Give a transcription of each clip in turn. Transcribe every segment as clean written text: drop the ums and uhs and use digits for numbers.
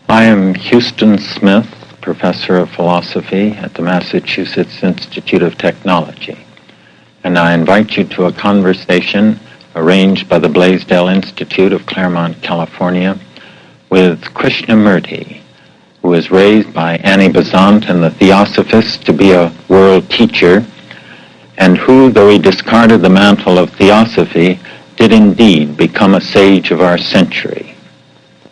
I am Huston Smith, professor of philosophy at the Massachusetts Institute of Technology, and I invite you to a conversation arranged by the Blaisdell Institute of Claremont, California, with Krishnamurti, who was raised by Annie Besant and the Theosophists to be a world teacher, and who, though he discarded the mantle of theosophy, did indeed become a sage of our century,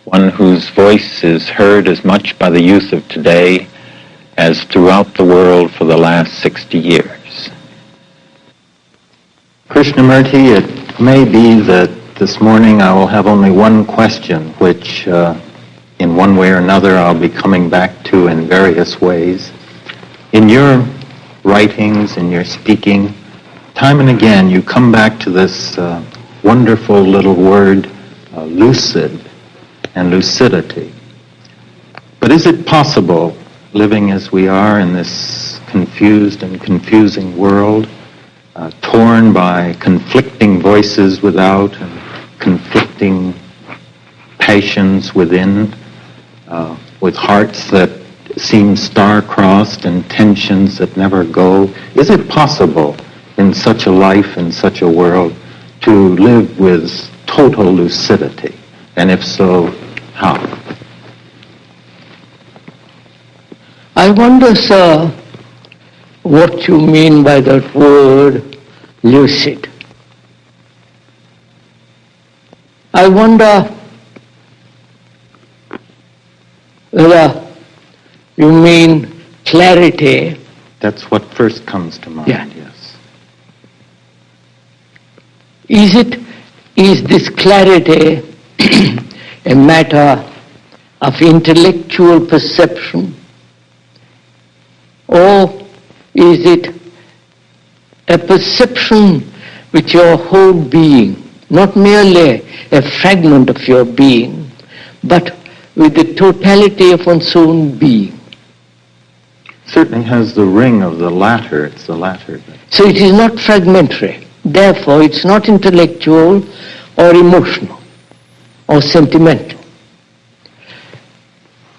one whose voice is heard as much by the youth of today as throughout the world for the last 60 years. Krishnamurti, it may be that this morning I will have only one question, which in one way or another I'll be coming back to in various ways. In your writings, in your speaking, time and again you come back to this wonderful little word, lucid, and lucidity. But is it possible, living as we are in this confused and confusing world, torn by conflicting voices without and conflicting passions within, with hearts that seem star-crossed and tensions that never go, is it possible in such a life, in such a world, to live with total lucidity? And if so, how? I wonder, sir, what you mean by that word, lucid. I wonder whether you mean clarity. That's what first comes to mind, Yeah. Yes. Is this clarity a matter of intellectual perception, or is it a perception with your whole being, not merely a fragment of your being, but with the totality of one's own being? Certainly has the ring of the latter. It's the latter. So it is not fragmentary. Therefore, it's not intellectual or emotional or sentimental.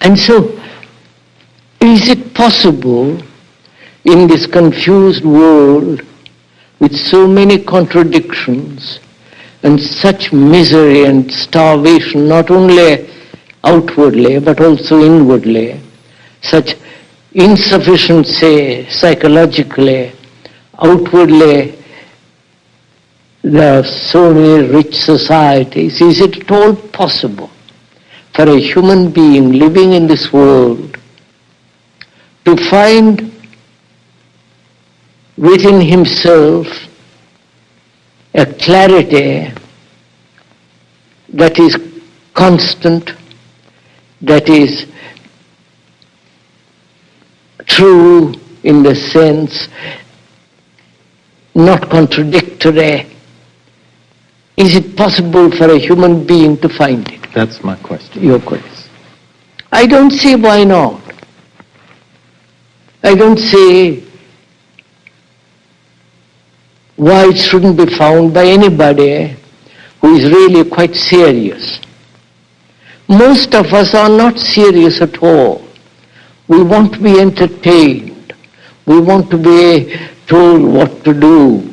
And so, is it possible in this confused world with so many contradictions and such misery and starvation, not only outwardly but also inwardly, such insufficiency psychologically, outwardly there are so many rich societies, is it at all possible for a human being living in this world to find within himself a clarity that is constant, that is true in the sense, not contradictory? Is it possible for a human being to find it? That's my question. Your question. I don't see why not. I don't see why it shouldn't be found by anybody who is really quite serious. Most of us are not serious at all. We want to be entertained. We want to be told what to do.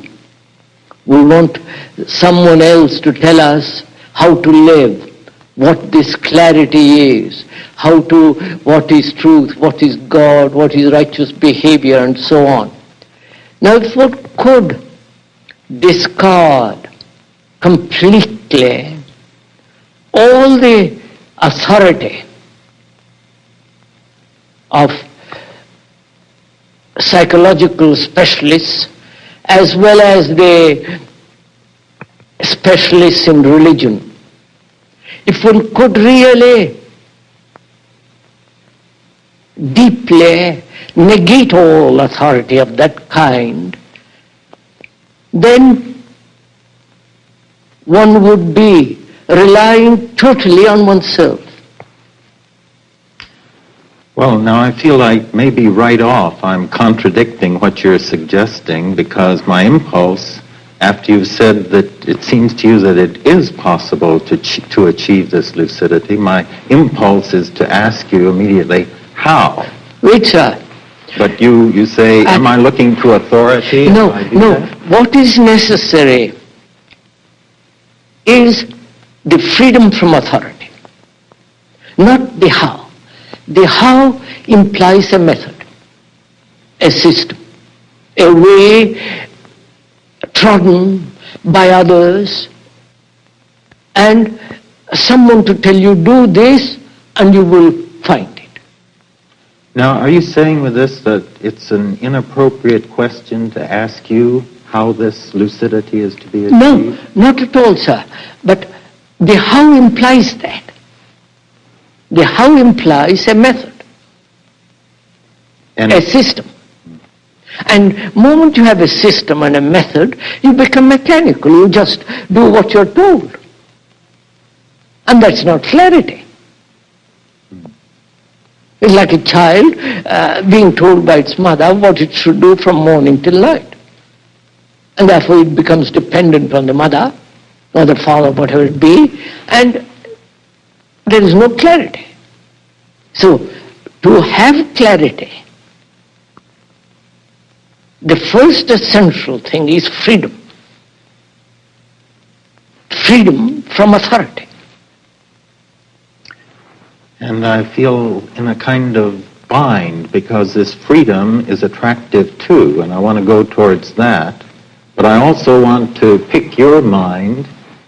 We want someone else to tell us how to live, what this clarity is, what is truth, what is God, what is righteous behavior, and so on. Now, if one could discard completely all the authority of psychological specialists as well as the specialists in religion, if one could really deeply negate all authority of that kind, then one would be relying totally on oneself. Well, now I feel like maybe right off I'm contradicting what you're suggesting, because my impulse after you've said that it seems to you that it is possible to achieve this lucidity, my impulse is to ask you immediately, how? Wait, sir. But you say, am I looking to authority? No. That? What is necessary is the freedom from authority, not the how. The how implies a method, a system, a way trodden by others, and someone to tell you, do this, and you will find it. Now, are you saying with this that it's an inappropriate question to ask you how this lucidity is to be achieved? No, not at all, sir. But the how implies that. The how implies a method, a system. And moment you have a system and a method, you become mechanical. You just do what you're told. And that's not clarity. It's like a child being told by its mother what it should do from morning till night. And therefore it becomes dependent on the mother or the father, whatever it be, and there is no clarity. So, to have clarity, the first essential thing is freedom. Freedom from authority. And I feel in a kind of bind because this freedom is attractive too, and I want to go towards that. But I also want to pick your mind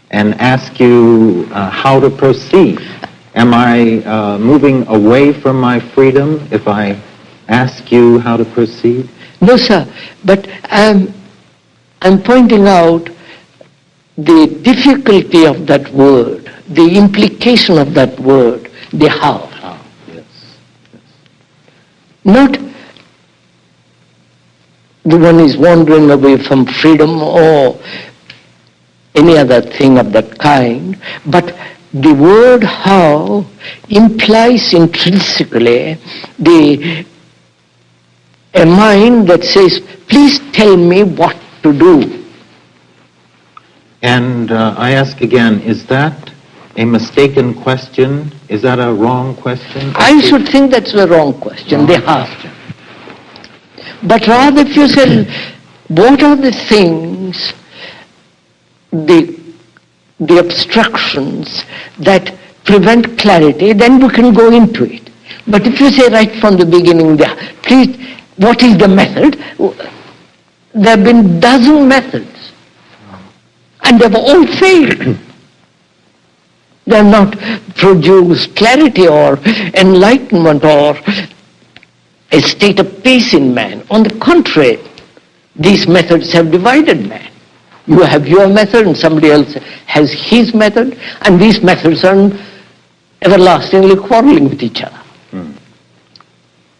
and ask you how to proceed. Am I moving away from my freedom if I ask you how to proceed? No, sir, but I'm pointing out the difficulty of that word, the implication of that word, the how. Yes. Not the one is wandering away from freedom or any other thing of that kind, but the word how implies intrinsically a mind that says, please tell me what to do. And I ask again, is that a mistaken question? Is that a wrong question? I should think that's the wrong question, the how. But rather if you say, what are the things, the obstructions that prevent clarity, then we can go into it. But if you say right from the beginning, please, what is the method? There have been dozen methods, and they've all failed. They have not produced clarity or enlightenment or a state of peace in man. On the contrary, these methods have divided man. You have your method and somebody else has his method, and these methods are everlastingly quarreling with each other.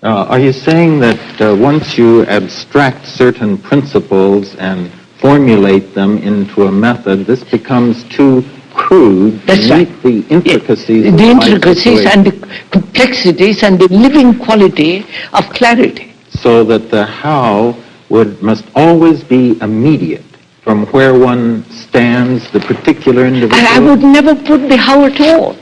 Are you saying that once you abstract certain principles and formulate them into a method, this becomes too crude to meet the intricacies of the life intricacies situation? and the complexities and the living quality of clarity. So that the how must always be immediate from where one stands, the particular individual? And I would never put the how at all.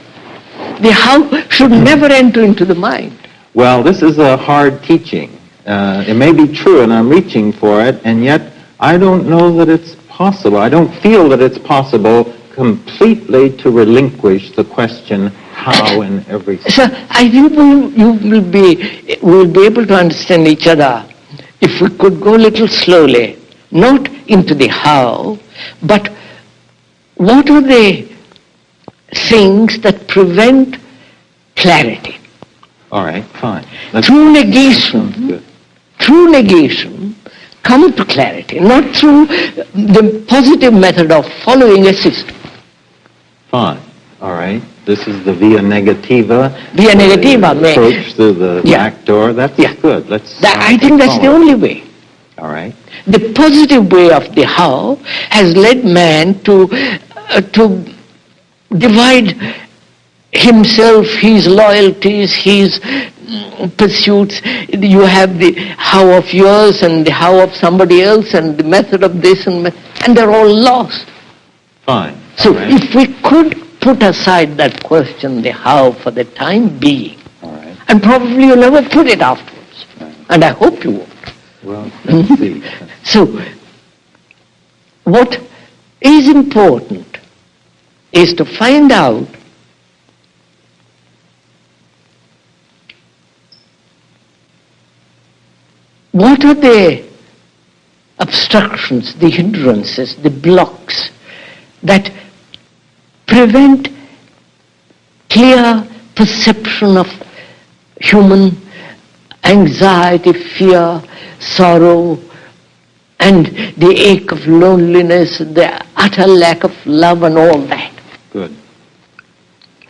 The how should never enter into the mind. Well, this is a hard teaching. It may be true, and I'm reaching for it, and yet I don't know that it's possible. I don't feel that it's possible completely to relinquish the question how in everything. So I think we'll be able to understand each other if we could go a little slowly, not into the how, but what are the things that prevent clarity? All right, fine. Through Sounds good. negation, come to clarity, not through the positive method of following a system. Fine. All right. This is the via negativa. Via negativa. Approach through the back door. That's good. I think that's the only way. All right. The positive way of the how has led man to divide himself, his loyalties, his pursuits. You have the how of yours and the how of somebody else and the method of this and and they're all lost. Fine. So All right. if we could put aside that question, the how, for the time being, All right. and probably you'll never put it afterwards, Right. and I hope you won't. Well, let's see. So what is important is to find out what are the obstructions, the hindrances, the blocks that prevent clear perception of human anxiety, fear, sorrow, and the ache of loneliness, the utter lack of love and all that. Good.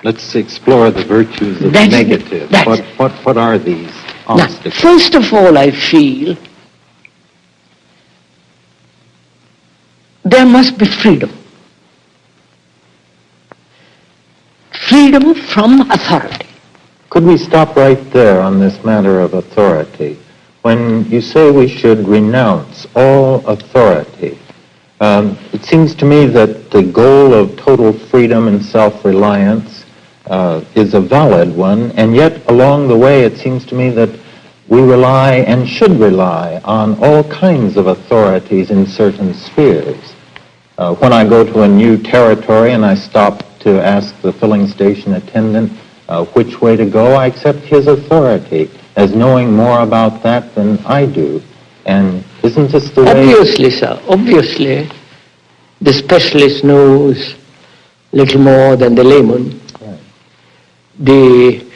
Let's explore the virtues of That's negative. What are these Now, obstacles? first of all, I feel there must be freedom. Freedom from authority. Could we stop right there on this matter of authority? When you say we should renounce all authority, it seems to me that the goal of total freedom and self-reliance is a valid one, and yet along the way it seems to me that we rely and should rely on all kinds of authorities in certain spheres. When I go to a new territory and I stop to ask the filling station attendant which way to go, I accept his authority as knowing more about that than I do. And isn't this the way? Obviously, sir, obviously, the specialist knows little more than the layman. Right. The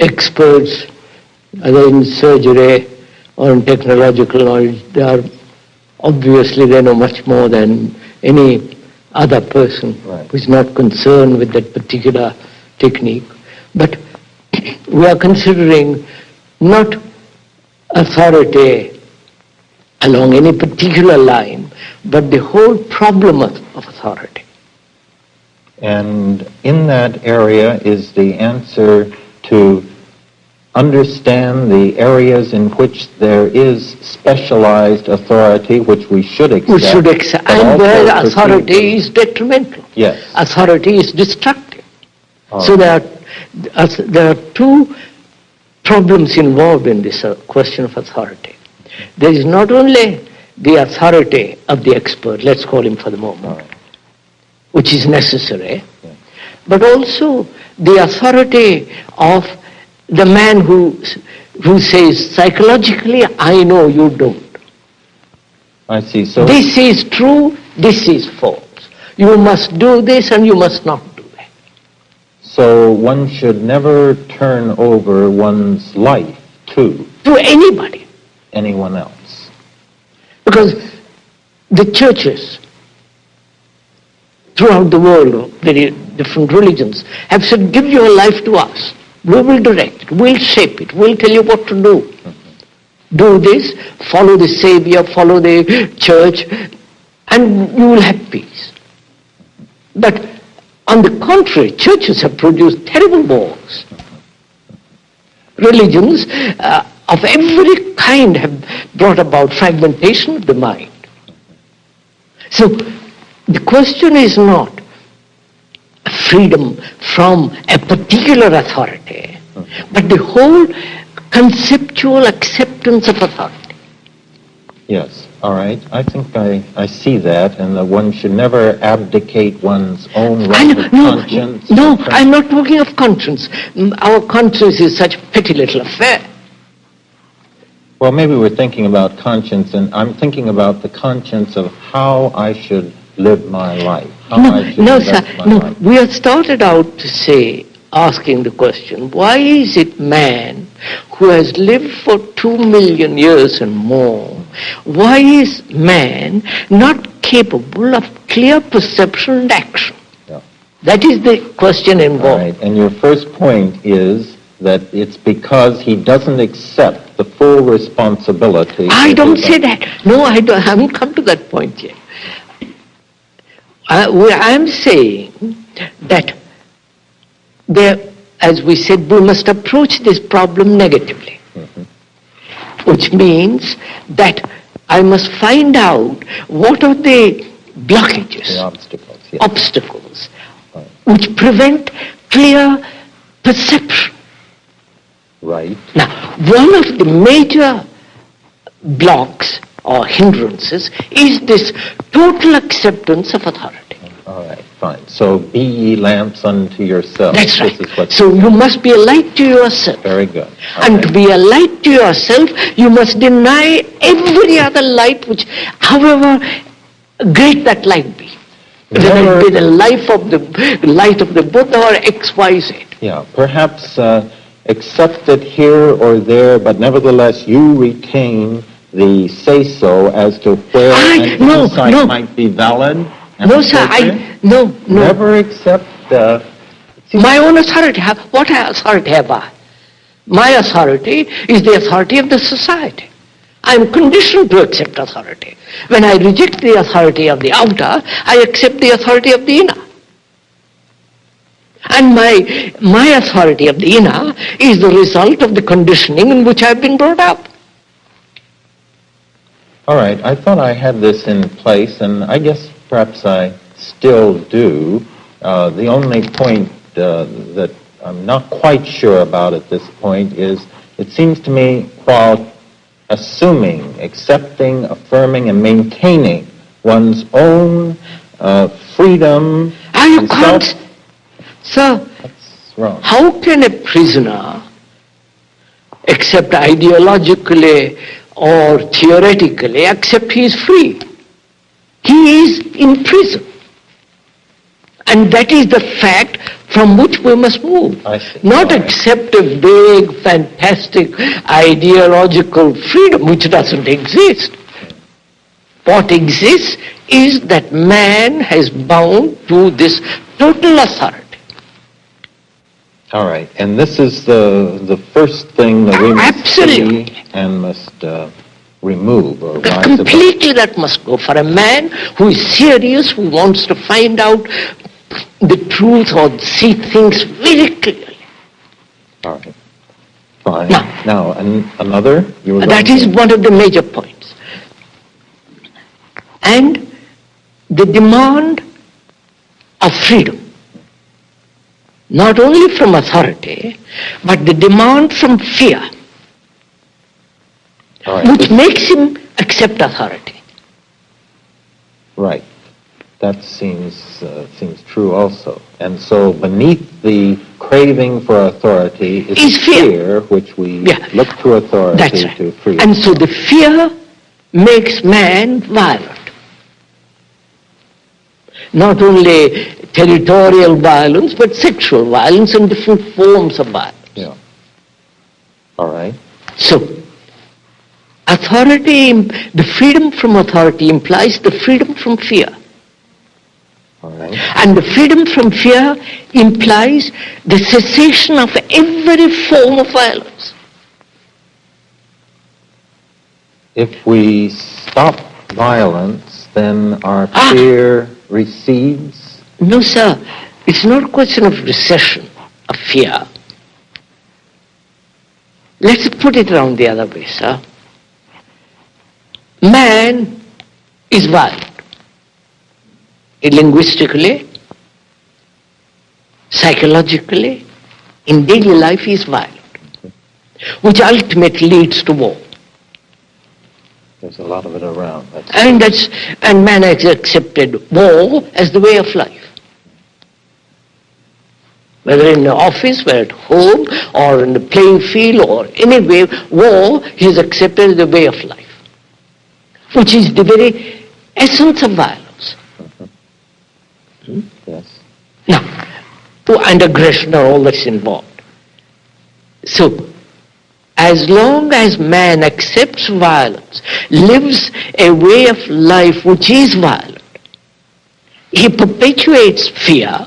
experts, either in surgery or in technological knowledge, they know much more than any other person Right. who is not concerned with that particular technique. But we are considering not authority along any particular line, but the whole problem of authority. And in that area is the answer to understand the areas in which there is specialized authority, which we should accept. We should accept, but and also where proceed authority to- is detrimental. Yes. Authority is destructive. All So right. there are two problems involved in this question of authority. There is not only the authority of the expert, let's call him for the moment, All right. which is necessary, Yeah. but also the authority of the man who says psychologically, I know you don't. I see. So This is true, this is false. You must do this and you must not do that. So one should never turn over one's life to To anybody. anyone else. Because the churches throughout the world, very different religions, have said, give your life to us. We will direct it, we'll shape it, we'll tell you what to do. Mm-hmm. Do this, follow the Savior, follow the church, and you will have peace. But on the contrary, churches have produced terrible wars. Religions of every kind have brought about fragmentation of the mind. So the question is not freedom from a particular authority, but the whole conceptual acceptance of authority. Yes. All right. I think I see that, and that one should never abdicate one's own right of conscience. No, I'm not talking of conscience. Our conscience is such a petty little affair. Well, maybe we're thinking about conscience, and I'm thinking about the conscience of how I should live my life. How I should No, invest sir, my no. life. We have started out to say, asking the question, why is it man who has lived for 2 million years and more, why is man not capable of clear perception and action? Yeah. That is the question All involved. right. And your first point is that it's because he doesn't accept the full responsibility. I of don't his say life. that. No, I haven't come to that point yet. I'm saying that there, as we said, we must approach this problem negatively, which means that I must find out what are the blockages, The obstacles, yes. obstacles, Right. which prevent clear perception. Right. Now, one of the major blocks or hindrances is this total acceptance of authority. All right, fine. So be ye lamps unto yourselves. That's right. This is what So you must be a light to yourself. Very good. All And right. to be a light to yourself, you must deny every other light, which, however great that light be. Whether it be the light of the Buddha or X, Y, Z. Yeah, perhaps accept it here or there, but nevertheless you retain the say-so as to where an insight might be valid. No, sir, no. Never accept... my own authority. What authority have I? My authority is the authority of the society. I am conditioned to accept authority. When I reject the authority of the outer, I accept the authority of the inner. And my authority of the inner is the result of the conditioning in which I have been brought up. All right, I thought I had this in place, and I guess perhaps I still do. The only point that I'm not quite sure about at this point is, it seems to me, while assuming, accepting, affirming, and maintaining one's own freedom and self... Sir, that's wrong. How can a prisoner, except ideologically or theoretically, accept he is free? He is in prison. And that is the fact from which we must move. I see. Not accept a vague, fantastic, ideological freedom which doesn't exist. What exists is that man has bound to this total authority. All right, and this is the first thing that we must Absolutely. see and must remove or rise Completely that must go. For a man who is serious, who wants to find out the truth or see things very clearly. All right, fine. Now, another? That is one of the major points. And the demand of freedom. Not only from authority, but the demand from fear, which makes him accept authority. Right. That seems true also. And so beneath the craving for authority is fear, which we look to authority to free. And so the fear makes man violent. Not only territorial violence, but sexual violence and different forms of violence. Yeah. All right. So, authority, the freedom from authority implies the freedom from fear. All right. And the freedom from fear implies the cessation of every form of violence. If we stop violence, then our fear recedes? No, sir. It's not a question of recession, of fear. Let's put it around the other way, sir. Man is violent. Linguistically, psychologically, in daily life he is violent, which ultimately leads to war. There's a lot of it around. And man has accepted war as the way of life. Whether in the office, whether at home, or in the playing field, or anywhere, war he has accepted as the way of life, which is the very essence of violence. Yes. Now, and aggression are all that's involved. So, as long as man accepts violence, lives a way of life which is violent, he perpetuates fear,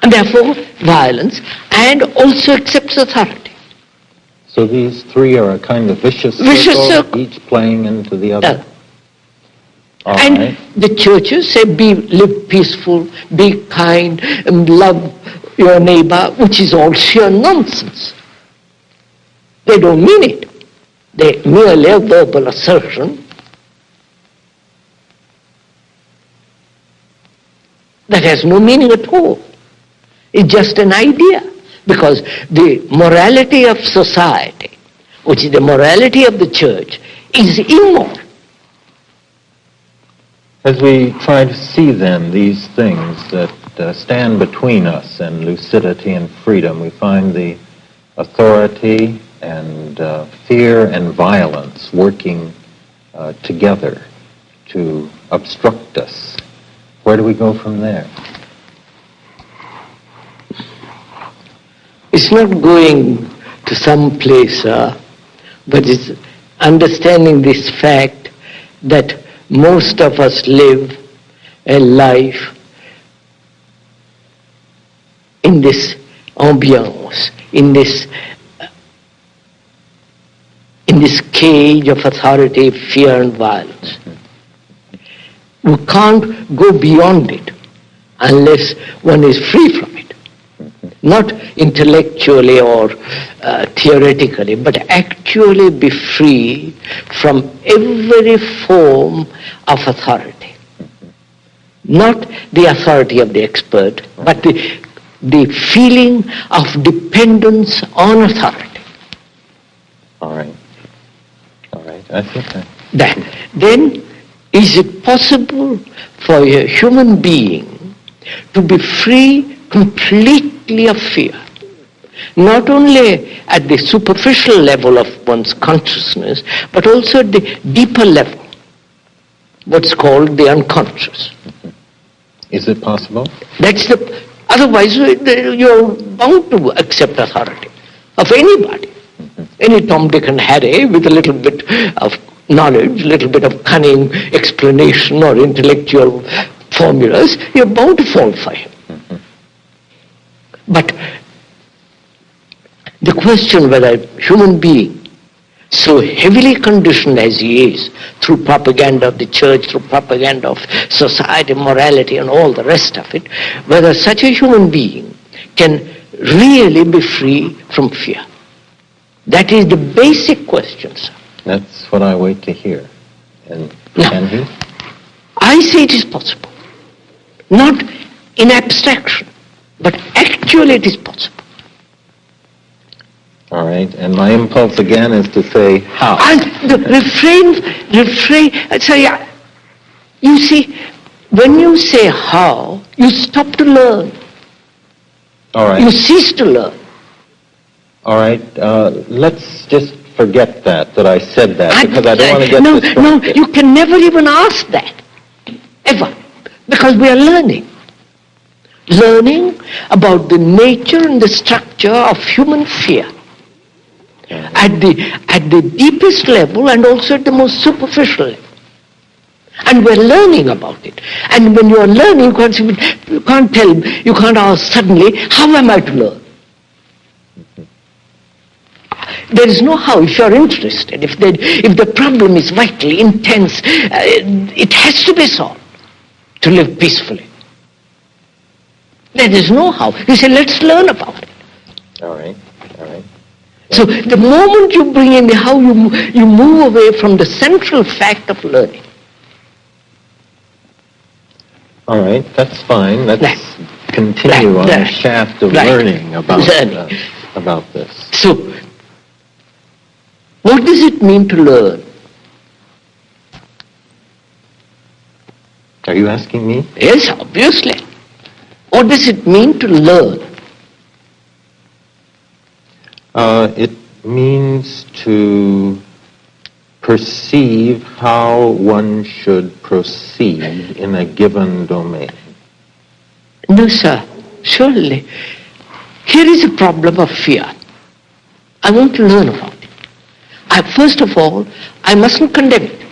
and therefore violence, and also accepts authority. So these three are a kind of vicious circle, each playing into the other. And the churches say, live peaceful, be kind, and love your neighbor, which is all sheer nonsense. They don't mean it. They merely a verbal assertion That has no meaning at all. It's just an idea. Because the morality of society, which is the morality of the church, is immoral. As we try to see then these things that stand between us and lucidity and freedom, we find the authority and fear and violence working together to obstruct us. Where do we go from there? It's not going to some place, but it's understanding this fact that most of us live a life in this ambiance, in this cage of authority, fear and violence. We can't go beyond it unless one is free from it. Not intellectually or theoretically, but actually be free from every form of authority. Not the authority of the expert, but the feeling of dependence on authority. All right. I think that. Then, is it possible for a human being to be free completely of fear? Not only at the superficial level of one's consciousness, but also at the deeper level, what's called the unconscious. Is it possible? Otherwise you're bound to accept authority of anybody. Any Tom, Dick and Harry with a little bit of knowledge, a little bit of cunning explanation or intellectual formulas, you're bound to fall for him. But the question whether a human being, so heavily conditioned as he is, through propaganda of the church, through propaganda of society, morality and all the rest of it, whether such a human being can really be free from fear. That is the basic question, sir. That's what I wait to hear. And can he? I say it is possible. Not in abstraction, but actually it is possible. All right, and my impulse again is to say how. And the refrain, you see, when you say how, you stop to learn. All right. You cease to learn. All right, let's just forget that I said that, because I don't want to get distracted. No, you can never even ask that, ever, because we are learning. Learning about the nature and the structure of human fear at the deepest level and also at the most superficial level. And we're learning about it. And when you're learning, you can't ask suddenly, how am I to learn? There is no how. If you're interested, if the problem is vitally intense, it has to be solved to live peacefully. There is no how. You say, let's learn about it. All right. So the moment you bring in the how, you move away from the central fact of learning. All right, that's fine. Let's continue on the shaft of learning about this. So, what does it mean to learn? Are you asking me? Yes, obviously. What does it mean to learn? It means to perceive how one should proceed in a given domain. No, sir. Surely. Here is a problem of fear. I want to learn about it. First of all, I mustn't condemn it.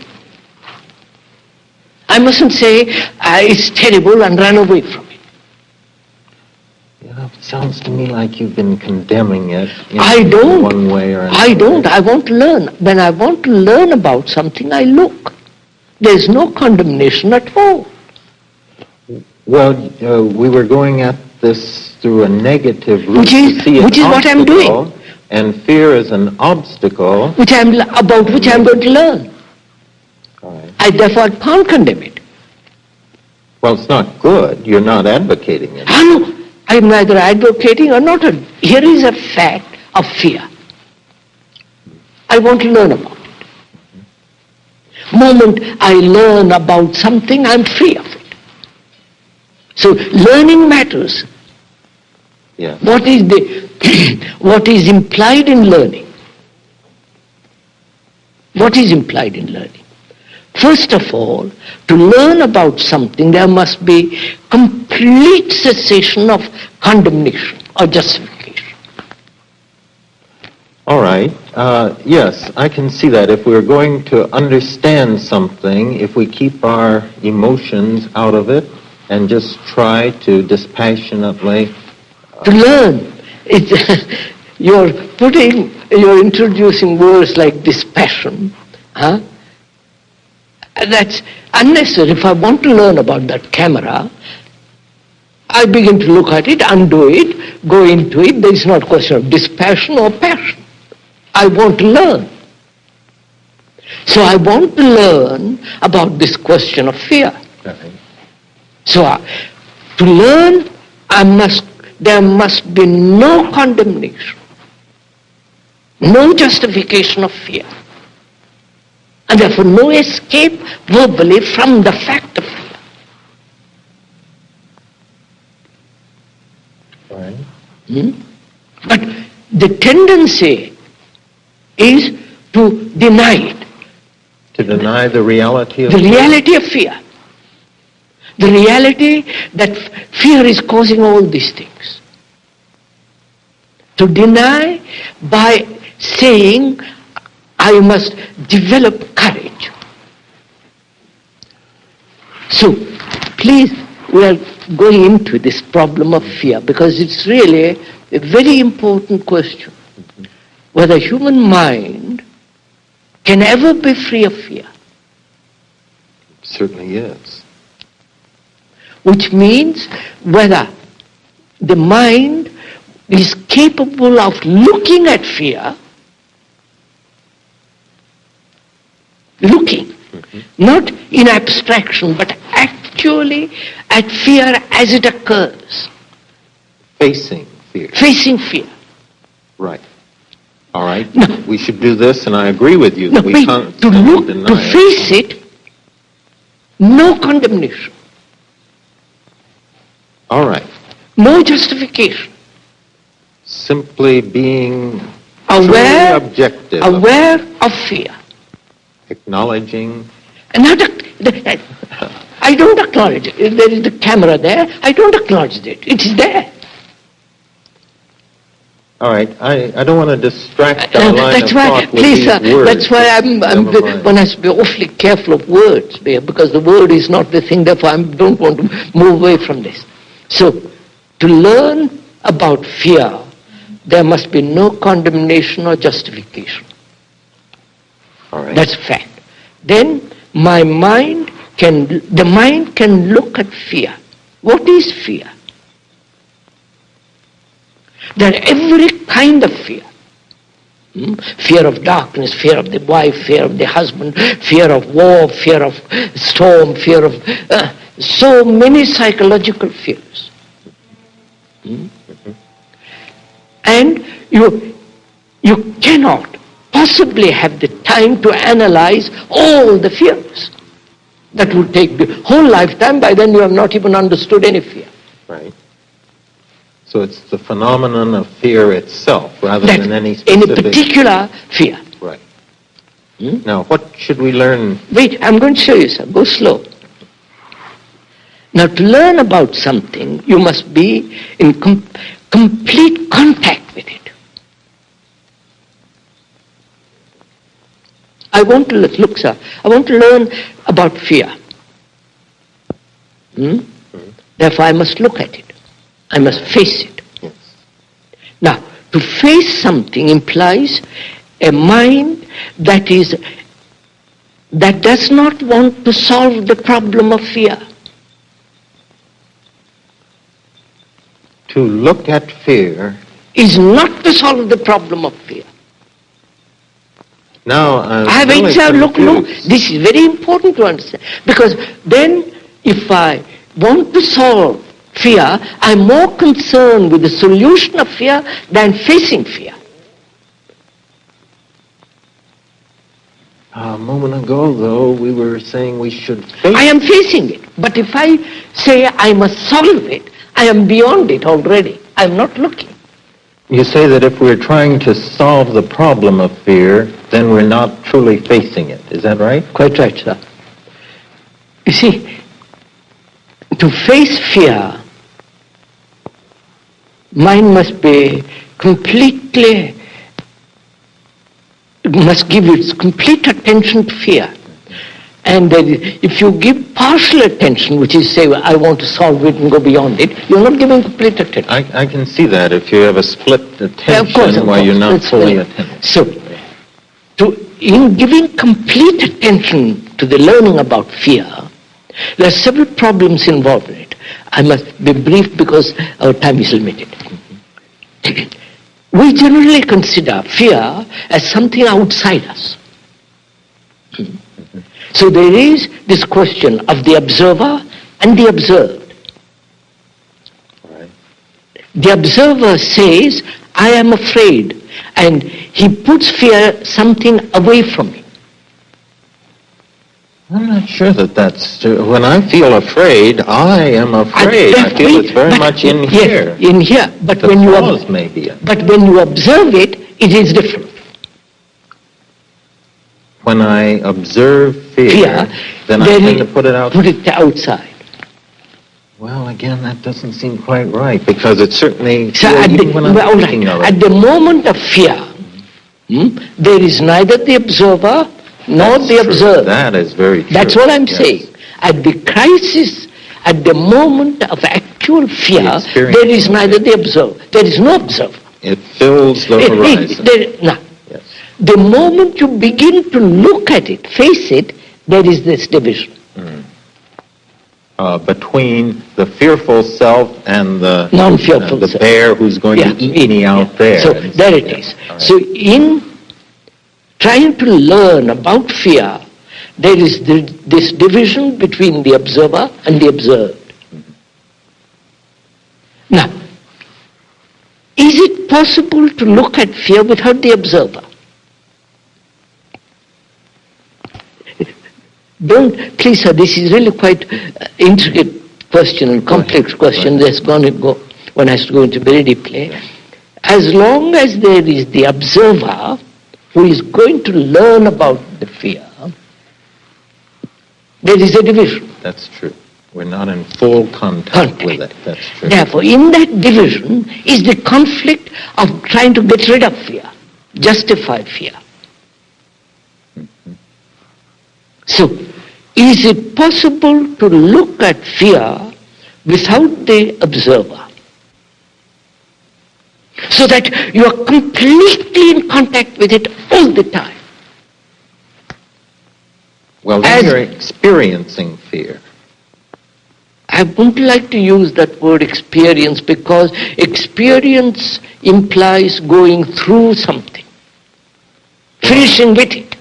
I mustn't say it's terrible and run away from it. Yeah, it sounds to me like you've been condemning it in one way or another. I don't. I want to learn. When I want to learn about something, I look. There's no condemnation at all. Well, we were going at this through a negative route, which is what I'm doing. And fear is an obstacle. Which I'm going to learn. All right. I therefore can't condemn it. Well, it's not good. You're not advocating it. No, I'm neither advocating or not. Here is a fact of fear. I want to learn about it. Moment I learn about something, I'm free of it. So learning matters. Yeah. What is implied in learning? What is implied in learning? First of all, to learn about something, there must be complete cessation of condemnation or justification. All right. Yes, I can see that. If we're going to understand something, if we keep our emotions out of it and just try to dispassionately... To learn. You're introducing words like dispassion. Huh? That's unnecessary. If I want to learn about that camera, I begin to look at it, undo it, go into it. There is not a question of dispassion or passion. I want to learn. So I want to learn about this question of fear. Okay. So to learn, there must be no condemnation, no justification of fear. And therefore no escape verbally from the fact of fear. Right. But the tendency is to deny it. To deny the reality of the reality of fear. The reality that fear is causing all these things. To deny by saying, I must develop courage. So, please, we are going into this problem of fear because it's really a very important question. Whether human mind can ever be free of fear. It certainly is. Which means whether the mind is capable of looking at fear, not in abstraction, but actually at fear as it occurs. Facing fear. Facing fear. Right. All right. No. We should do this, and I agree with you. No, We wait, can't to look, deny to it. face it, no condemnation, All right. no justification. Simply being Aware, truly objective. aware of fear. Acknowledging. And not, I don't acknowledge it. There is the camera there. I don't acknowledge it. It is there. All right. I don't want to distract our line That's of why, thought with please, these words. that's why one has to be awfully careful of words, because the word is not the thing, therefore I don't want to move away from this. So, to learn about fear, there must be no condemnation or justification. All right. That's fact. Then the mind can look at fear. What is fear? There are every kind of fear. Fear of darkness, fear of the wife, fear of the husband, fear of war, fear of storm, fear of so many psychological fears. And you cannot possibly have the time to analyze all the fears. That would take the whole lifetime. By then you have not even understood any fear. Right. So it's the phenomenon of fear itself rather than any specific... Any particular fear. Right. Now, what should we learn? Wait, I'm going to show you, sir. Go slow. Now, to learn about something, you must be in complete contact with it. I want to look, sir. I want to learn about fear. Therefore, I must look at it. I must face it. Yes. Now, to face something implies a mind that does not want to solve the problem of fear. To look at fear Is not to solve the problem of fear. Now, I have really examined, look, confused. this is very important to understand. Because then, if I want to solve fear, I'm more concerned with the solution of fear than facing fear. A moment ago, though, we were saying we should face... I am facing it. But if I say I must solve it, I am beyond it already. I am not looking. You say that if we're trying to solve the problem of fear, then we're not truly facing it. Is that right? Quite right, sir. You see, to face fear, mind must be completely, must give its complete attention to fear. And if you give partial attention, which is say, I want to solve it and go beyond it, you're not giving complete attention. I can see that if you have a split attention of course, while you're not fully attentive. So, in giving complete attention to the learning about fear, there are several problems involved in it. I must be brief because our time is limited. We generally consider fear as something outside us. So there is this question of the observer and the observed. Right. The observer says, I am afraid, and he puts fear something away from me. I'm not sure that that's true. When I feel afraid, I am afraid. I feel it's very much in here. In here. But The when cause may be in but when you observe it, it is different. When I observe fear, then I tend to put it out. Put it outside. Well, again, that doesn't seem quite right, because it certainly, So at even the, when I'm well, all thinking right, of it. at the moment of fear, there is neither the observer nor That's the true. observed. That is very true. That's what I'm Yes. saying. At the crisis, at the moment of actual fear, The experience there is of neither it. the observer. There is no observer. It fills the horizon. No. Yes. The moment you begin to look at it, face it, there is this division. Between the fearful self and the Non-fearful the self. bear who's going to eat me out there. So there it is. All right. So in trying to learn about fear, there is this division between the observer and the observed. Now, is it possible to look at fear without the observer? Please, sir, this is really quite intricate question and complex question. There's going to go, one has to go into very deeply. As long as there is the observer who is going to learn about the fear, there is a division. That's true. We're not in full contact with it. That's true. Therefore, in that division is the conflict of trying to get rid of fear, justified fear. So, is it possible to look at fear without the observer? So that you are completely in contact with it all the time. Well, then you're experiencing fear. I wouldn't like to use that word experience, because experience implies going through something, finishing with it.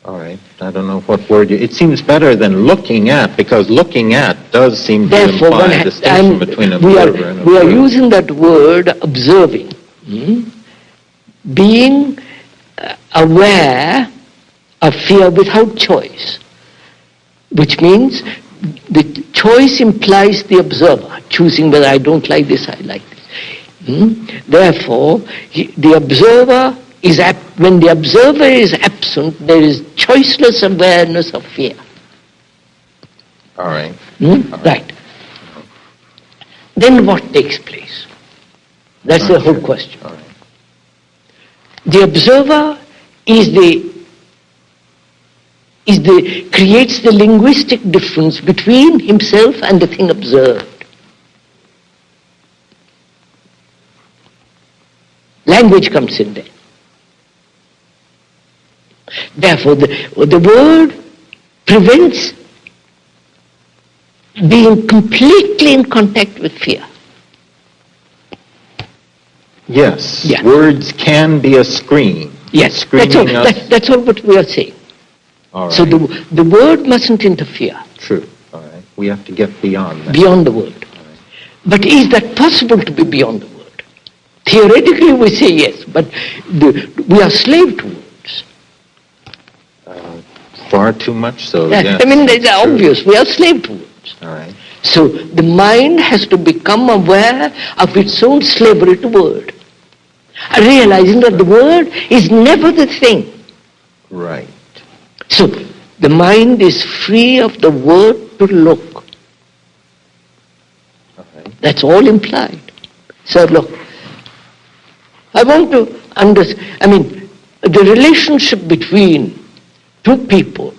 All right. I don't know what word you... It seems better than looking at, because looking at does seem to Therefore, imply a distinction between observer and observer. we are using that word observing, being aware of fear without choice, which means the choice implies the observer choosing whether I don't like this, I like this. Therefore, the observer is when the observer is absent, there is choiceless awareness of fear. All right. Right. Then what takes place? That's the whole question. All right. The observer creates the linguistic difference between himself and the thing observed. Language comes in there. Therefore, the word prevents being completely in contact with fear. Yes. Yeah. Words can be a screen. Yes, Screening us. that's all what we are saying. All right. So the word mustn't interfere. True. All right. We have to get beyond that. Beyond the world. But is that possible to be beyond the world? Theoretically we say yes, but we are slave to words. Far too much so, Yeah, yes. I mean, it's true. obvious, we are slave to words. All right. So the mind has to become aware of its own slavery to word, realizing that the word is never the thing. Right. So the mind is free of the word to look. Okay. That's all implied. So look, I want to understand, the relationship between two people,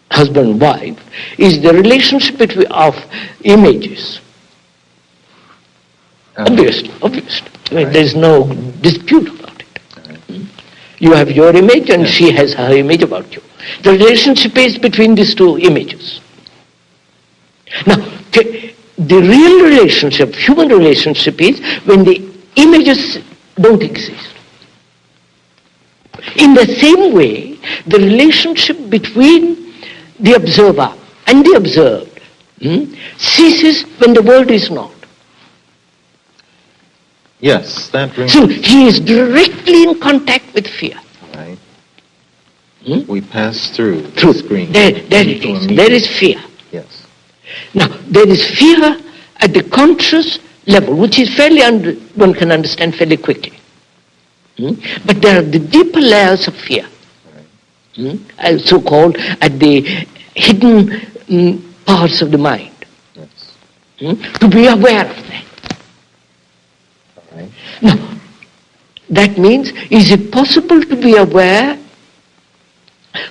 husband and wife, is the relationship of images. Obviously. Right. There's no dispute about it. Right. You have your image and Yes. she has her image about you. The relationship is between these two images. Now, the real relationship, human relationship, is when the images don't exist. In the same way, the relationship between the observer and the observed ceases when the world is not. Yes, that brings So he is directly in contact with fear. right. We pass through the True. screen. There it into a is. medium. There is fear. Yes. Now, there is fear at the conscious level, which is one can understand fairly quickly. But there are the deeper layers of fear, so-called at the hidden parts of the mind. Yes. To be aware of that. All right. Now, that means, is it possible to be aware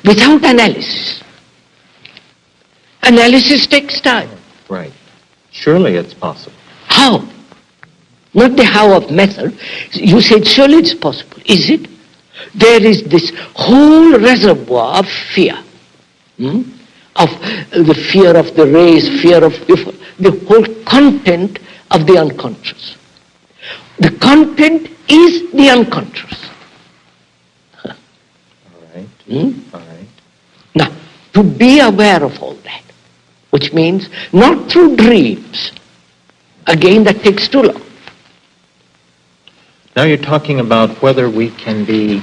without analysis? Analysis takes time. Right. Surely it's possible. How? Not the how of method. You said surely it's possible. Is it? There is this whole reservoir of fear. Of the fear of the race, fear of the whole content of the unconscious. The content is the unconscious. All right. All right. Now, to be aware of all that, which means not through dreams. Again, that takes too long. Now you're talking about whether we can be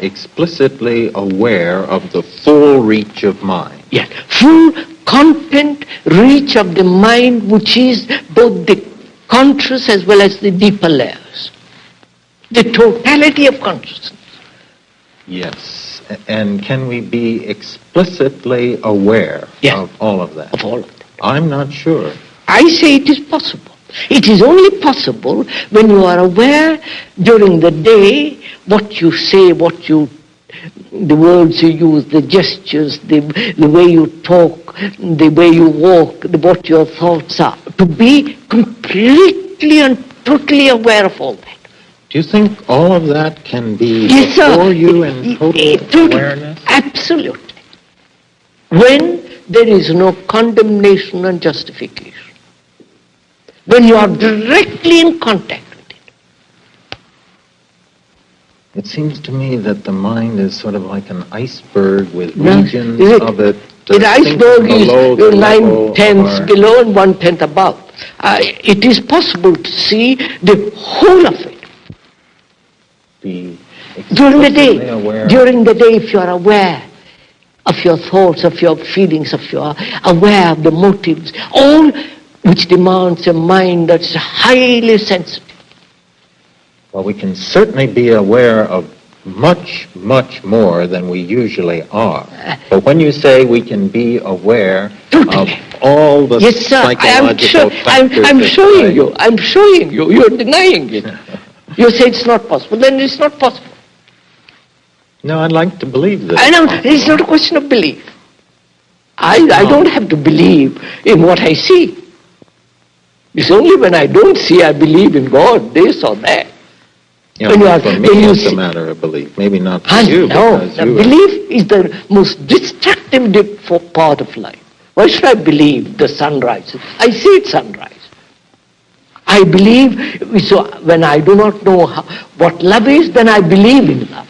explicitly aware of the full reach of mind. Yes, full content reach of the mind, which is both the conscious as well as the deeper layers. The totality of consciousness. Yes. And can we be explicitly aware of all of that? Of all of that. I'm not sure. I say it is possible. It is only possible when you are aware during the day what you say, the words you use, the gestures, the way you talk, the way you walk, what your thoughts are. To be completely and totally aware of all that. Do you think all of that can be Yes, before sir. you in total awareness? Absolutely. When there is no condemnation and justification. When you are directly in contact with it. It seems to me that the mind is sort of like an iceberg with No, regions of it. The iceberg is below the level 9/10 of below and 1/10 above. It is possible to see the whole of it. Be During the explicitly day, aware. if you are aware of your thoughts, of your feelings, of your aware of the motives, all which demands a mind that's highly sensitive. Well, we can certainly be aware of much, much more than we usually are. But when you say we can be aware of all the Yes, sir. psychological factors... I'm at showing play- you. I'm showing you. You're denying it. You say it's not possible. Then it's not possible. No, I'd like to believe that. I know. it's It's not a question of belief. I don't have to believe in what I see. It's only when I don't see I believe in God, this or that. Yeah, when you are- for me, when you it's a see- matter of belief. Maybe not for I you, know. because The you... belief is the most destructive part of life. Why should I believe the sun rises? I see it sunrise. I believe, so when I do not know what love is, then I believe in love.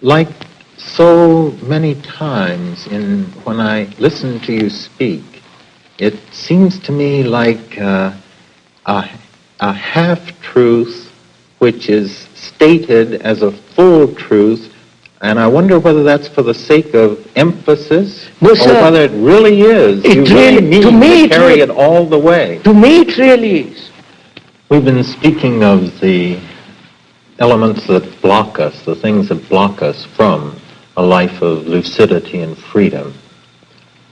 Like So many times when I listen to you speak, it seems to me like a half-truth which is stated as a full truth, and I wonder whether that's for the sake of emphasis, No, sir. or whether it really is. You really mean to carry it all the way. To me it really is. We've been speaking of the elements that block us, the things that block us from a life of lucidity and freedom,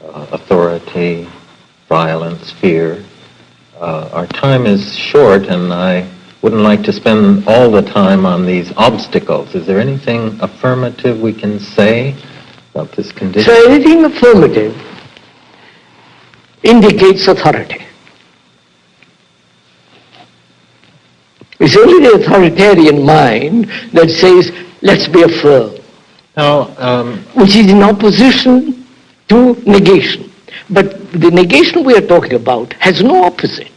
authority, violence, fear. Our time is short, and I wouldn't like to spend all the time on these obstacles. Is there anything affirmative we can say about this condition? So anything affirmative indicates authority. It's only the authoritarian mind that says, let's be firm. Now, which is in opposition to negation. But the negation we are talking about has no opposite.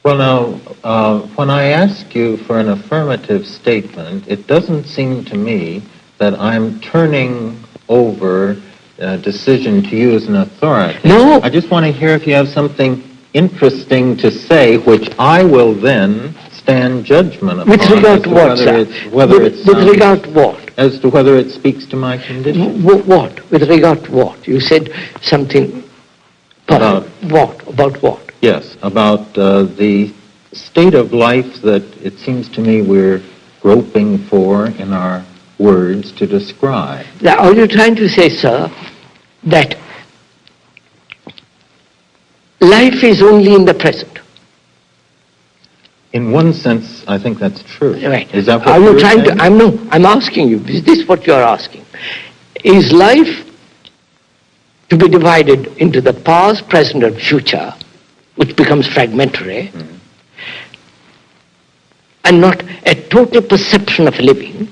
well, now, when I ask you for an affirmative statement, it doesn't seem to me that I'm turning over a decision to you as an authority. No. I just want to hear if you have something interesting to say, which I will then stand judgment upon. With regard to what, sir? With regard to what? As to whether it speaks to my condition. What? With regard to what? You said something about what? About what? Yes, about the state of life that it seems to me we're groping for in our words to describe. Now, are you trying to say, sir, that life is only in the present? In one sense, I think that's true. Right. Is that what are you trying saying? to? I'm asking you. Is this what you are asking? Is life to be divided into the past, present, and future, which becomes fragmentary, and not a total perception of living?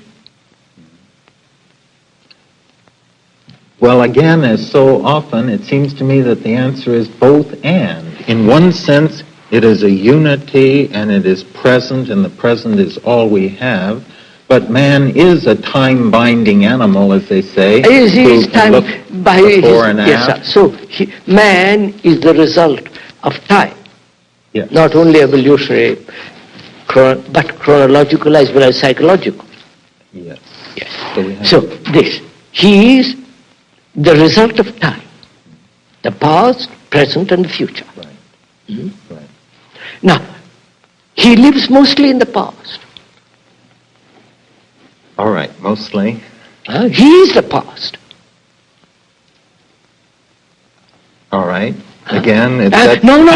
Well, again, as so often, it seems to me that the answer is both and. In one sense, it is a unity, and it is present, and the present is all we have. But man is a time-binding animal, as they say. He is time by before and yes, after. sir. So man is the result of time, Yes. not only evolutionary, but chronological as well as psychological. Yes. Yes. So he is the result of time, the past, present, and the future. Right. Mm-hmm. Right. Now, he lives mostly in the past. All right, mostly. He is the past. All right. Again, No.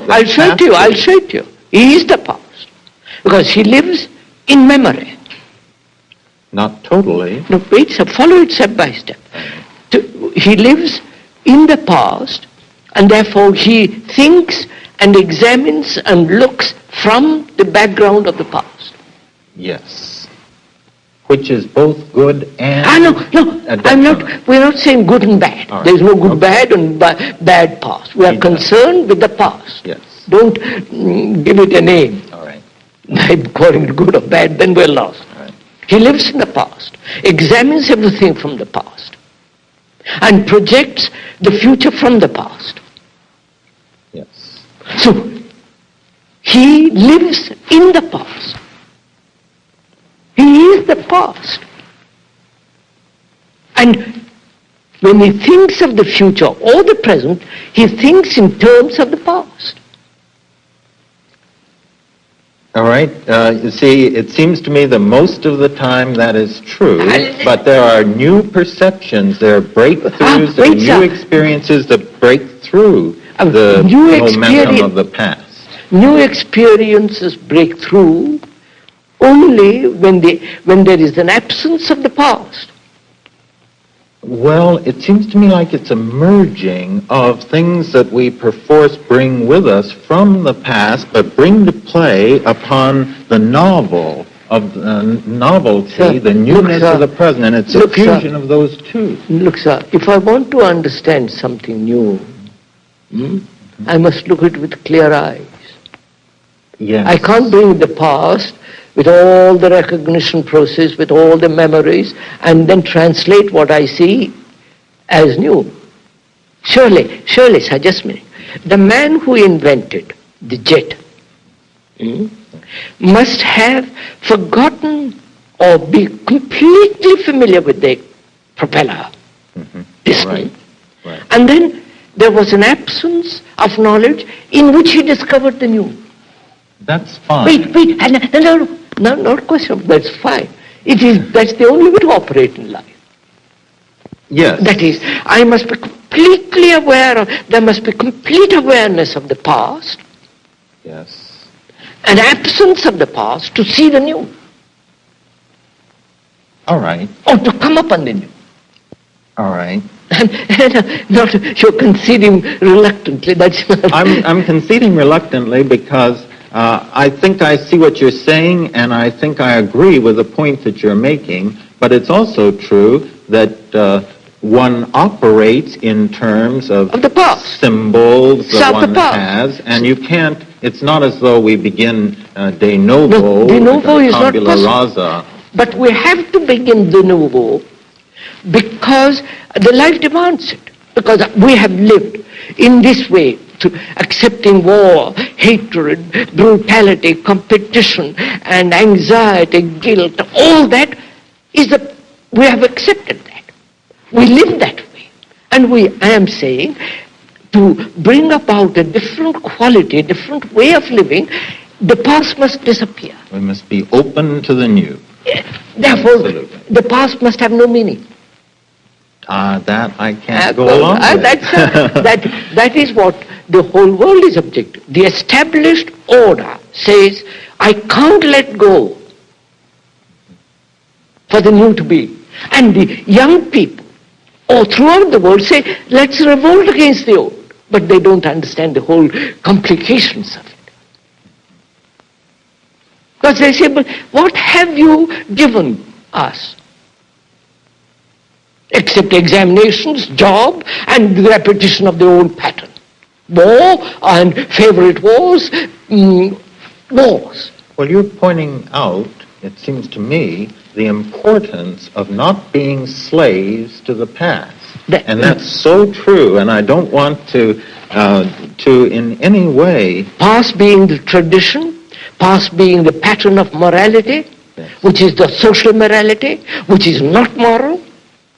I'll show it to you. He is the past. Because he lives in memory. Not totally. No, wait, sir, follow it step by step. He lives in the past, and therefore he thinks and examines and looks from the background of the past. Yes. Which is both good and We're not saying good and bad. Right. There's no good, bad and bad past. We are concerned with the past. Yes. Don't give it a name. All right. By calling it good or bad, then we're lost. All right. He lives in the past, examines everything from the past, and projects the future from the past. Yes. So, he lives in the past. He is the past. And when he thinks of the future or the present, he thinks in terms of the past. All right. You see, it seems to me that most of the time that is true, but there are new perceptions, there are breakthroughs, there are new experiences that break through the momentum of the past. New experiences break through only when there is an absence of the past. Well, it seems to me like it's a merging of things that we perforce bring with us from the past, but bring to play upon the novel of the novelty, the newness of the present, and it's a fusion of those two. Look, sir, if I want to understand something new, I must look at it with clear eyes. Yes. I can't bring the past with all the recognition process, with all the memories, and then translate what I see as new. Surely, sir, just a minute. The man who invented the jet must have forgotten or be completely familiar with the propeller piston. Right. And then there was an absence of knowledge in which he discovered the new. That's fine. Wait, no, not question, that's fine. That's the only way to operate in life. Yes. That is, I must be completely aware there must be complete awareness of the past, Yes. an absence of the past to see the new, All right. or to come upon the new. All right. And not, you're conceding reluctantly, that's I'm conceding reluctantly because I think I see what you're saying, and I think I agree with the point that you're making, but it's also true that one operates in terms of the past. Symbols that Of the one past. has, and you can't, it's not as though we begin de novo, No, de novo is not tabula possible. rasa. But we have to begin de novo because the life demands it. Because we have lived in this way, to accepting war, hatred, brutality, competition, and anxiety, guilt, all that we have accepted that. We live that way. And I am saying, to bring about a different quality, a different way of living, the past must disappear. We must be open to the new. Therefore, Absolutely. the past must have no meaning. That I can't go along with. That is what the whole world is objective. The established order says, I can't let go for the new to be. And the young people all throughout the world say, let's revolt against the old. But they don't understand the whole complications of it. Because they say, but what have you given us? Except examinations, job, and the repetition of the old pattern. War and favorite wars, wars. Well, you're pointing out, it seems to me, the importance of not being slaves to the past. And that's so true, and I don't want to in any way... Past being the tradition, past being the pattern of morality, Yes. which is the social morality, which is not moral.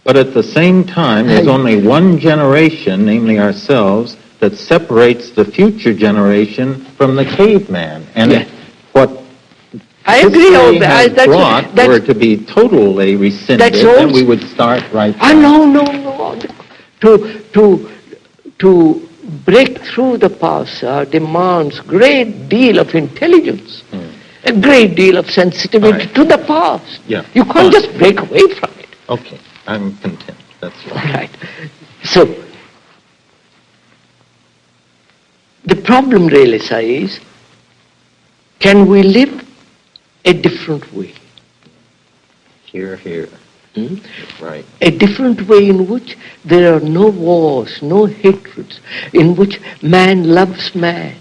But at the same time, there's only one generation, namely ourselves, that separates the future generation from the caveman. And Yes. what I agree history on that. has brought were to be totally rescinded, that's then also- we would start right No. To break through the past demands great deal of intelligence, a great deal of sensitivity Right. to the past. Yeah. You can't just break away from it. Okay, I'm content. That's All right. right. So, the problem really, sir, is, can we live a different way? Here. Right. A different way in which there are no wars, no hatreds, in which man loves man,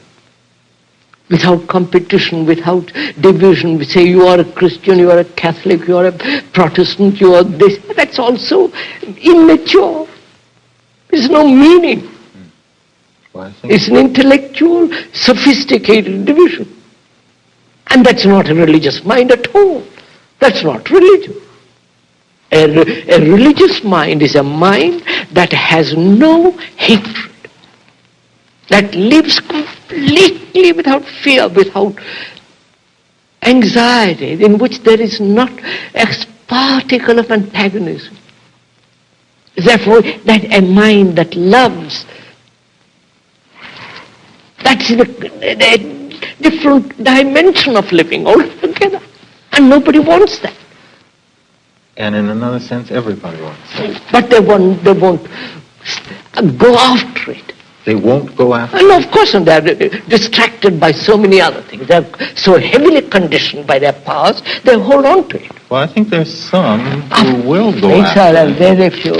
without competition, without division. We say you are a Christian, you are a Catholic, you are a Protestant, you are this. That's also immature. There's no meaning. Well, I think It's an intellectual, sophisticated division. And that's not a religious mind at all. That's not religion. A religious mind is a mind that has no hatred, that lives completely without fear, without anxiety, in which there is not a particle of antagonism. Therefore, that a mind that loves, that's a different dimension of living altogether. And nobody wants that. And in another sense, everybody wants it. But they won't go after it. They won't go after And of course, and they're distracted by so many other things. They're so heavily conditioned by their past, they hold on to it. Well, I think there's some who will go It's after very few.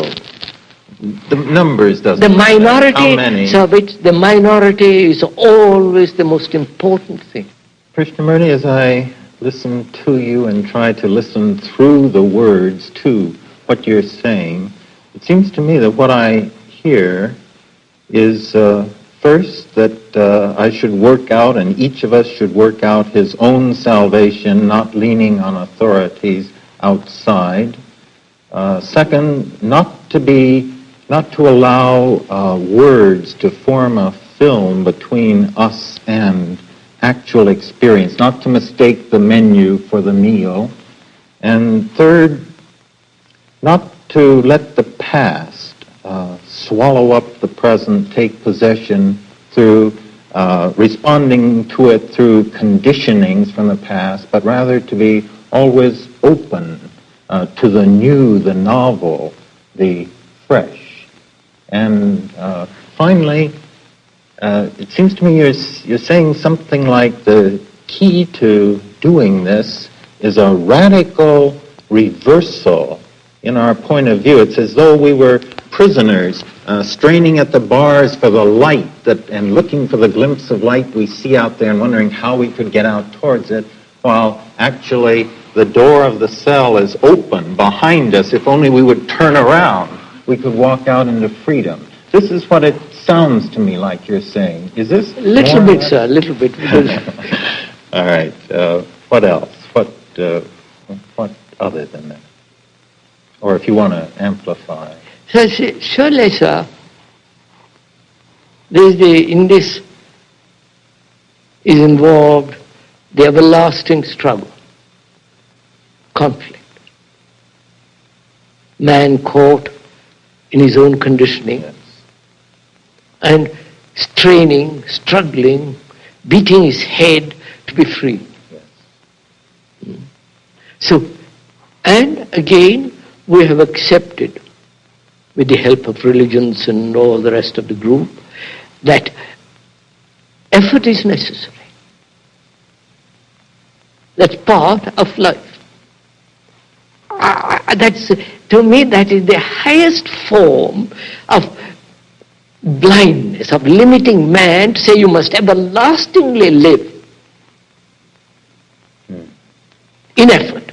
The numbers doesn't The matter. minority, How many? so the minority is always the most important thing. Krishnamurti, as I listen to you and try to listen through the words to what you're saying, it seems to me that what I hear is first that I should work out, and each of us should work out his own salvation, not leaning on authorities outside. Second, not to allow words to form a film between us and actual experience, not to mistake the menu for the meal. And third, not to let the past swallow up the present, take possession through responding to it through conditionings from the past, but rather to be always open to the new, the novel, the fresh. And finally, it seems to me you're saying something like the key to doing this is a radical reversal in our point of view. It's as though we were prisoners straining at the bars for the light and looking for the glimpse of light we see out there and wondering how we could get out towards it, while actually the door of the cell is open behind us. If only we would turn around, we could walk out into freedom. This is what it sounds to me like you're saying. Is this? A little bit, sir, a little bit. All right. What else? What other than that? Or if you want to amplify. So, surely, sir, in this is involved the everlasting struggle, conflict. Man caught in his own conditioning, yes, and straining, struggling, beating his head to be free. Yes. So, and again, we have accepted, with the help of religions and all the rest of the group, that effort is necessary. That's part of life. To me, that is the highest form of blindness, of limiting man to say you must everlastingly live in effort.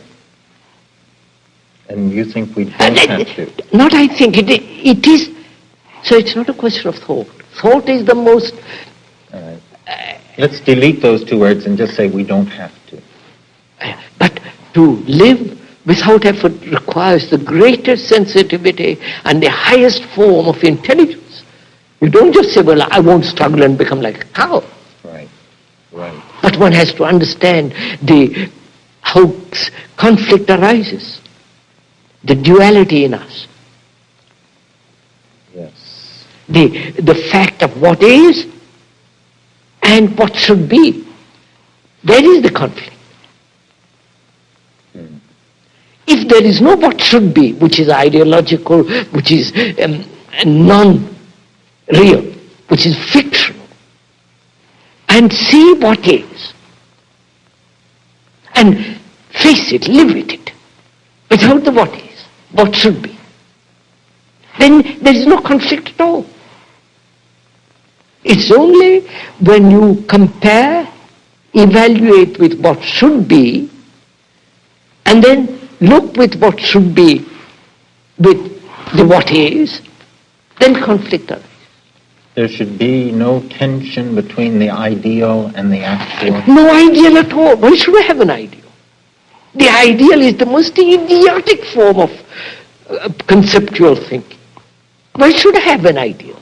And you think we don't have to? Not I think. It is. So it's not a question of thought. Thought is the most... All right. Let's delete those two words and just say we don't have to. But to live without effort requires the greatest sensitivity and the highest form of intelligence. You don't just say, well, I won't struggle and become like a cow. Right. But one has to understand how conflict arises, the duality in us. Yes. The fact of what is and what should be. There is the conflict. If there is no what should be, which is ideological, which is non-real, which is fictional, and see what is, and face it, live with it, without the what is, what should be, then there is no conflict at all. It's only when you compare, evaluate with what should be, and then look with what should be, with the what is, then conflict arises. There should be no tension between the ideal and the actual. No ideal at all. Why should I have an ideal? The ideal is the most idiotic form of conceptual thinking. Why should I have an ideal?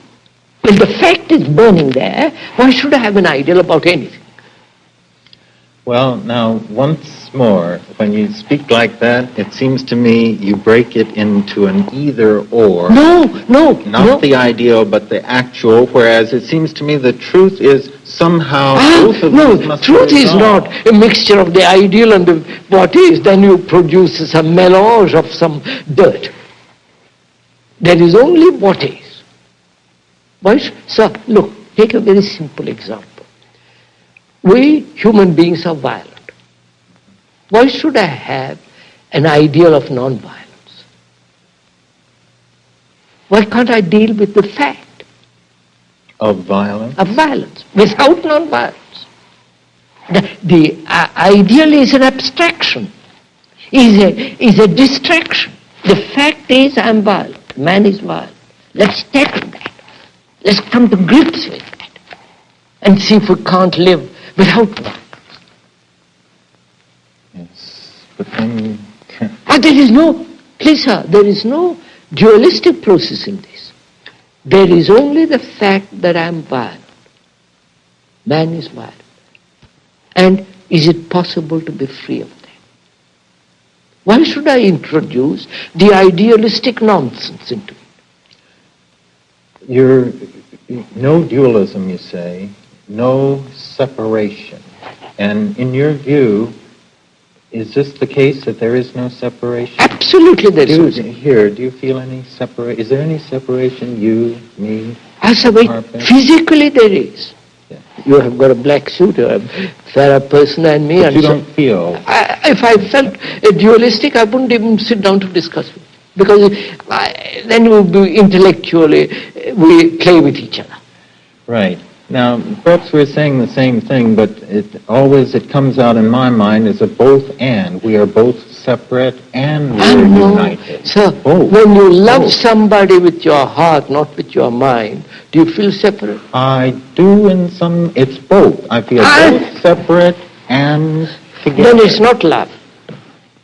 Well, the fact is burning there. Why should I have an ideal about anything? Well, now, once more, when you speak like that, it seems to me you break it into an either-or. No. Not the ideal, but the actual, whereas it seems to me the truth is somehow both of these must be truth is resolved. not a mixture of the ideal and the what is. Then you produce some melange of some dirt. There is only what is. So, look, take a very simple example. We human beings are violent. Why should I have an ideal of non-violence? Why can't I deal with the fact of violence? Of violence, without non-violence? The ideal is an abstraction, is a distraction. The fact is I'm violent, man is violent. Let's tackle that. Let's come to grips with that and see if we can't live without violence. Yes, but then... But there is no, please sir, there is no dualistic process in this. There is only the fact that I am violent. Man is violent. And is it possible to be free of that? Why should I introduce the idealistic nonsense into it? No dualism, you say, no separation. And in your view, is this the case that there is no separation? Absolutely there is. Here, do you feel any separation? Is there any separation, you, me? Physically there is. Yeah. You have got a black suit, you're a fairer person than me. But and you don't feel... If I felt dualistic, I wouldn't even sit down to discuss it. Because then we would be intellectually, we play with each other. Right. Now, perhaps we're saying the same thing, but it comes out in my mind as a both and. We are both separate and we're united. Sir, both. When you love somebody with your heart, not with your mind, do you feel separate? I do it's both. I feel both separate and together. Then it's not love.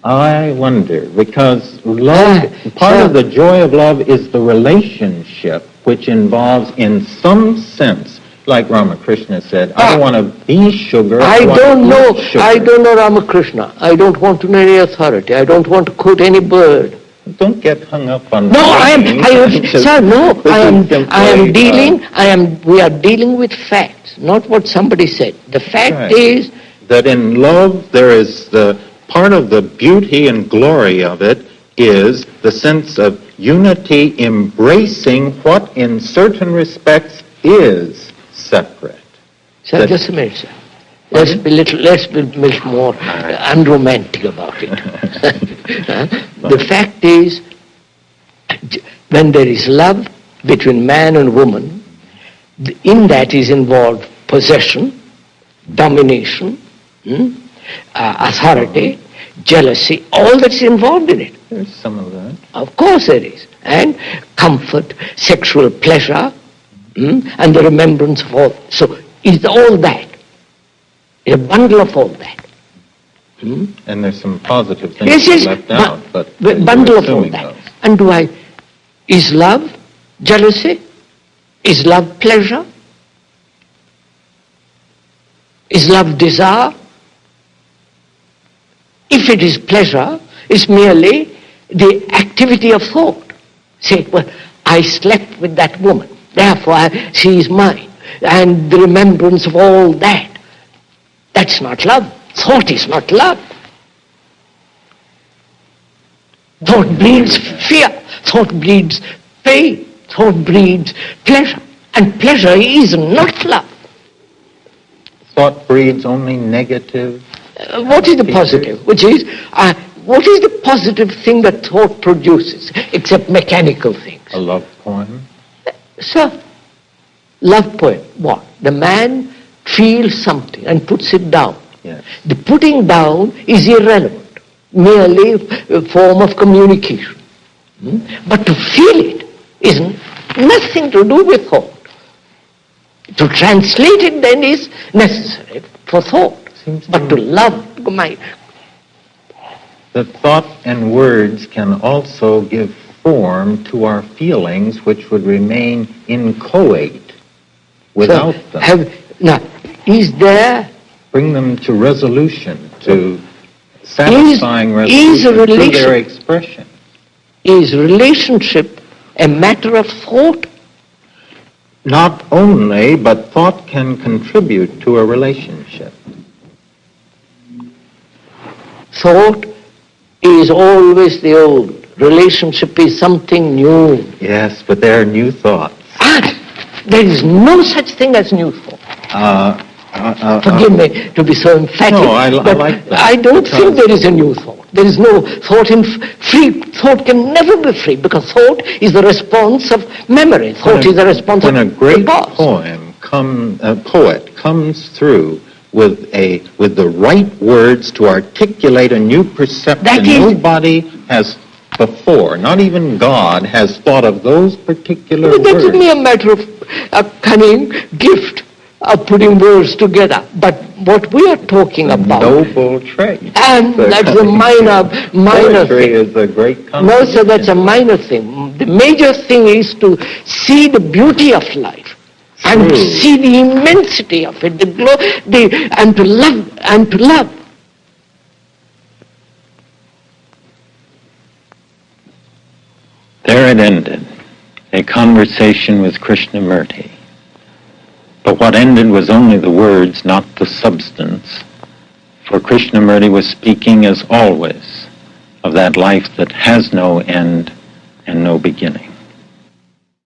I wonder, because love, part of the joy of love is the relationship, which involves, in some sense, like Ramakrishna said, I don't want to be sugar. I don't know Ramakrishna. I don't want to know any authority. I don't want to quote any bird. Don't get hung up on. No, we are dealing with facts, not what somebody said. The fact is that in love there is part of the beauty and glory of it is the sense of unity embracing what in certain respects is separate. Sir, just a minute, sir. Let's be a little more unromantic about it. The fact is, when there is love between man and woman, in that is involved possession, domination, authority, jealousy, all that's involved in it. There's some of that. Of course there is. And comfort, sexual pleasure, and the remembrance of all. So is all that. A bundle of all that. And there's some positive things left out, but bundle of all that. Those. And is love jealousy? Is love pleasure? Is love desire? If it is pleasure, it's merely the activity of thought. Say, well, I slept with that woman, therefore she is mine. And the remembrance of all that. That's not love. Thought is not love. Thought breeds fear. Thought breeds pain. Thought breeds pleasure. And pleasure is not love. Thought breeds only negative. What is the positive? What is the positive thing that thought produces, except mechanical things? A love poem? Sir, love poem. What? The man feels something and puts it down. Yes. The putting down is irrelevant, merely a form of communication. But to feel it is nothing to do with thought. To translate it then is necessary for thought. But to love, the thought and words can also give form to our feelings, which would remain inchoate without them. Is there... Bring them to resolution, to satisfying resolution through their expression. Is relationship a matter of thought? Not only, but thought can contribute to a relationship. Thought is always the old. Relationship is something new. Yes, but there are new thoughts. There is no such thing as new thought. Forgive me to be so emphatic. No, I like that. I don't think there is a new thought. There is no thought in free. Thought can never be free because thought is the response of memory. Thought is the response of the past. When a great poet comes through, with the right words to articulate a new perception. That is- Nobody has before, not even God, has thought of those particular But that's words. a mere matter of a cunning gift of putting words together. But what we are talking about, Noble trait. and that's a minor Poetry thing. is a great No, sir, that's a contribution. minor thing. The major thing is to see the beauty of life and True. see the immensity of it, and to love. There it ended, a conversation with Krishnamurti. But what ended was only the words, not the substance. For Krishnamurti was speaking, as always, of that life that has no end and no beginning.